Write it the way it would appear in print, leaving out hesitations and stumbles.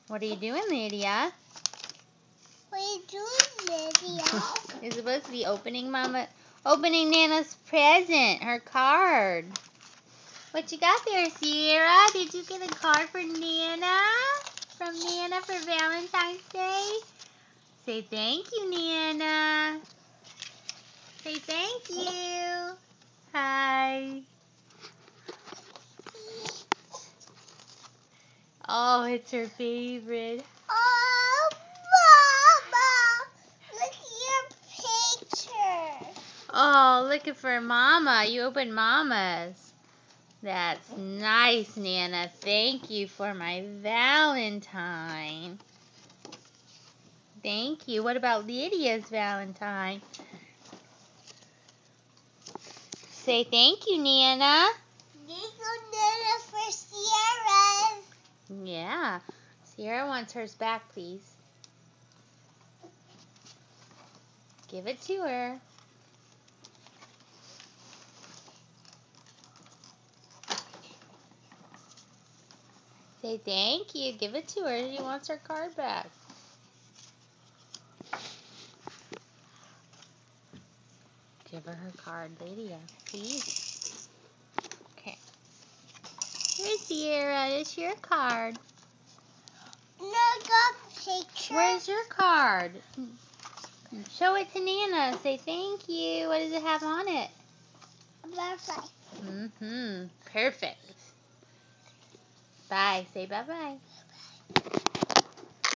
What are you doing, Lydia? What are you doing, Lydia? You're supposed to be opening Nana's present, her card. What you got there, Sierra? Did you get a card for Nana? From Nana for Valentine's Day? Say thank you, Nana. Say thank you. Hi. Oh, it's her favorite. Oh, Mama! Look at your picture. Oh, looking for Mama. You opened Mama's. That's nice, Nana. Thank you for my Valentine. Thank you. What about Lydia's Valentine? Say thank you, Nana. Thank you, Nana, for Sierra. Yeah. Sierra wants hers back, please. Give it to her. Say thank you. Give it to her. She wants her card back. Give her her card, Lydia, please. Okay. Here's Sierra. It's your card. No, I got a picture. Where's your card? Show it to Nana. Say thank you. What does it have on it? A butterfly. Perfect. Bye. Say bye-bye.